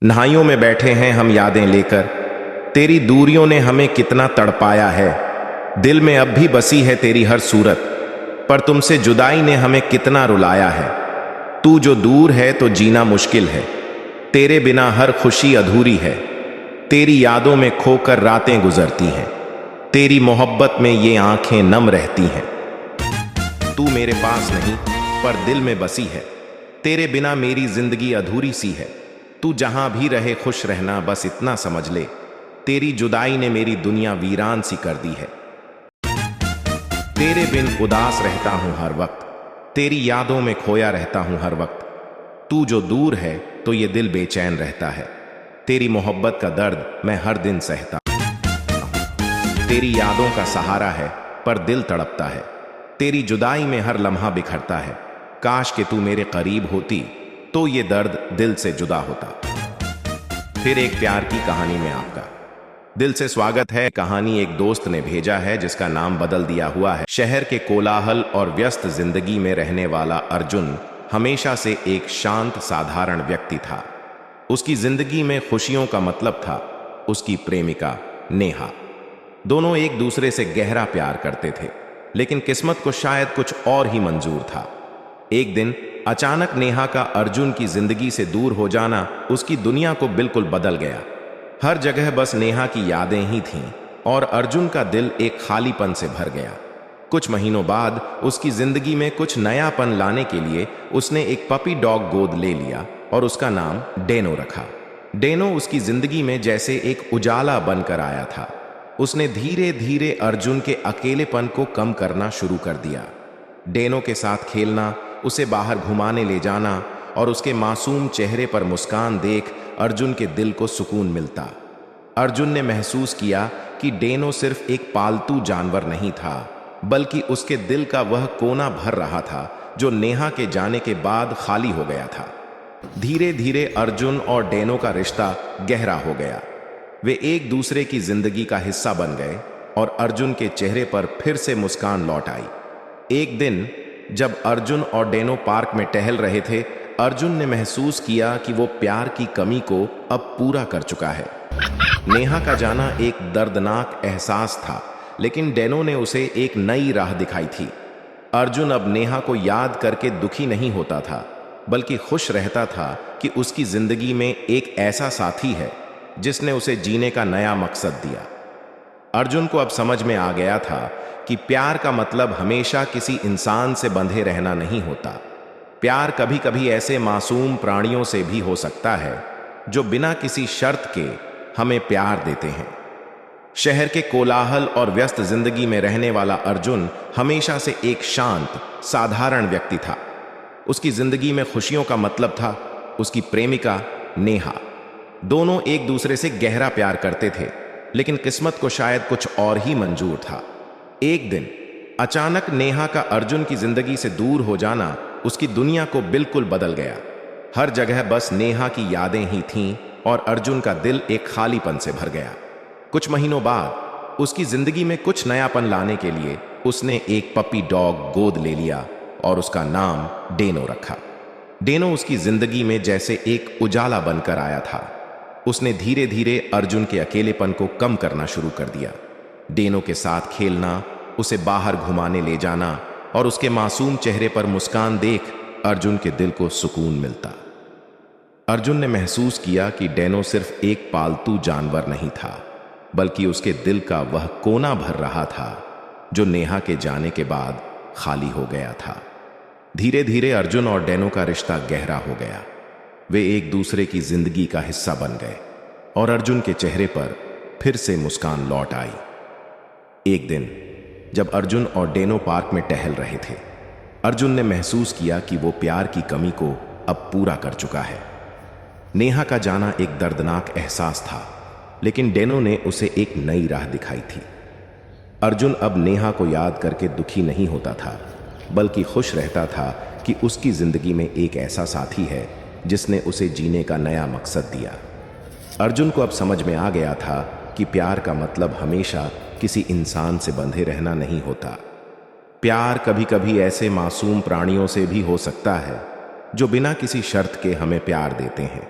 नहाइयों में बैठे हैं हम यादें लेकर, तेरी दूरियों ने हमें कितना तड़पाया है। दिल में अब भी बसी है तेरी हर सूरत, पर तुमसे जुदाई ने हमें कितना रुलाया है। तू जो दूर है तो जीना मुश्किल है, तेरे बिना हर खुशी अधूरी है। तेरी यादों में खोकर रातें गुजरती हैं, तेरी मोहब्बत में ये आंखें नम रहती हैं। तू मेरे पास नहीं पर दिल में बसी है, तेरे बिना मेरी जिंदगी अधूरी सी है। तू जहां भी रहे खुश रहना, बस इतना समझ ले, तेरी जुदाई ने मेरी दुनिया वीरान सी कर दी है। तेरे बिन उदास रहता हूं हर वक्त, तेरी यादों में खोया रहता हूं हर वक्त। तू जो दूर है तो ये दिल बेचैन रहता है, तेरी मोहब्बत का दर्द मैं हर दिन सहता हूं। तेरी यादों का सहारा है पर दिल तड़पता है, तेरी जुदाई में हर लम्हा बिखरता है। काश कि तू मेरे करीब होती तो ये दर्द दिल से जुदा होता। फिर एक प्यार की कहानी में आपका दिल से स्वागत है। कहानी एक दोस्त ने भेजा है जिसका नाम बदल दिया हुआ है। शहर के कोलाहल और व्यस्त जिंदगी में रहने वाला अर्जुन हमेशा से एक शांत साधारण व्यक्ति था। उसकी जिंदगी में खुशियों का मतलब था उसकी प्रेमिका नेहा। दोनों एक दूसरे से गहरा प्यार करते थे, लेकिन किस्मत को शायद कुछ और ही मंजूर था। एक दिन अचानक नेहा का अर्जुन की जिंदगी से दूर हो जाना उसकी दुनिया को बिल्कुल बदल गया। हर जगह बस नेहा की यादें ही थीं और अर्जुन का दिल एक खालीपन से भर गया। कुछ महीनों बाद उसकी जिंदगी में कुछ नयापन लाने के लिए उसने एक पपी डॉग गोद ले लिया और उसका नाम डेनो रखा। डेनो उसकी जिंदगी में जैसे एक उजाला बनकर आया था। उसने धीरे धीरे अर्जुन के अकेलेपन को कम करना शुरू कर दिया। डेनो के साथ खेलना, उसे बाहर घुमाने ले जाना और उसके मासूम चेहरे पर मुस्कान देख अर्जुन के दिल को सुकून मिलता। अर्जुन ने महसूस किया कि डेनो सिर्फ एक पालतू जानवर नहीं था, बल्कि उसके दिल का वह कोना भर रहा था जो नेहा के जाने के बाद खाली हो गया था। धीरे धीरे अर्जुन और डेनो का रिश्ता गहरा हो गया। वे एक दूसरे की जिंदगी का हिस्सा बन गए और अर्जुन के चेहरे पर फिर से मुस्कान लौट आई। एक दिन जब अर्जुन और डेनो पार्क में टहल रहे थे, अर्जुन ने महसूस किया कि वो प्यार की कमी को अब पूरा कर चुका है। नेहा का जाना एक दर्दनाक एहसास था, लेकिन डेनो ने उसे एक नई राह दिखाई थी। अर्जुन अब नेहा को याद करके दुखी नहीं होता था, बल्कि खुश रहता था कि उसकी जिंदगी में एक ऐसा साथी है जिसने उसे जीने का नया मकसद दिया। अर्जुन को अब समझ में आ गया था कि प्यार का मतलब हमेशा किसी इंसान से बंधे रहना नहीं होता। प्यार कभी कभी ऐसे मासूम प्राणियों से भी हो सकता है जो बिना किसी शर्त के हमें प्यार देते हैं। शहर के कोलाहल और व्यस्त जिंदगी में रहने वाला अर्जुन हमेशा से एक शांत साधारण व्यक्ति था। उसकी जिंदगी में खुशियों का मतलब था उसकी प्रेमिका नेहा। दोनों एक दूसरे से गहरा प्यार करते थे, लेकिन किस्मत को शायद कुछ और ही मंजूर था। एक दिन अचानक नेहा का अर्जुन की जिंदगी से दूर हो जाना उसकी दुनिया को बिल्कुल बदल गया। हर जगह बस नेहा की यादें ही थीं और अर्जुन का दिल एक खालीपन से भर गया। कुछ महीनों बाद उसकी जिंदगी में कुछ नयापन लाने के लिए उसने एक पपी डॉग गोद ले लिया और उसका नाम डेनो रखा। डेनो उसकी जिंदगी में जैसे एक उजाला बनकर आया था। उसने धीरे धीरे अर्जुन के अकेलेपन को कम करना शुरू कर दिया। डेनो के साथ खेलना, उसे बाहर घुमाने ले जाना और उसके मासूम चेहरे पर मुस्कान देख अर्जुन के दिल को सुकून मिलता। अर्जुन ने महसूस किया कि डेनो सिर्फ एक पालतू जानवर नहीं था, बल्कि उसके दिल का वह कोना भर रहा था जो नेहा के जाने के बाद खाली हो गया था। धीरे धीरे अर्जुन और डेनो का रिश्ता गहरा हो गया। वे एक दूसरे की जिंदगी का हिस्सा बन गए और अर्जुन के चेहरे पर फिर से मुस्कान लौट आई। एक दिन जब अर्जुन और डेनो पार्क में टहल रहे थे, अर्जुन ने महसूस किया कि वो प्यार की कमी को अब पूरा कर चुका है। नेहा का जाना एक दर्दनाक एहसास था, लेकिन डेनो ने उसे एक नई राह दिखाई थी। अर्जुन अब नेहा को याद करके दुखी नहीं होता था, बल्कि खुश रहता था कि उसकी जिंदगी में एक ऐसा साथी है जिसने उसे जीने का नया मकसद दिया। अर्जुन को अब समझ में आ गया था कि प्यार का मतलब हमेशा किसी इंसान से बंधे रहना नहीं होता। प्यार कभी कभी ऐसे मासूम प्राणियों से भी हो सकता है जो बिना किसी शर्त के हमें प्यार देते हैं।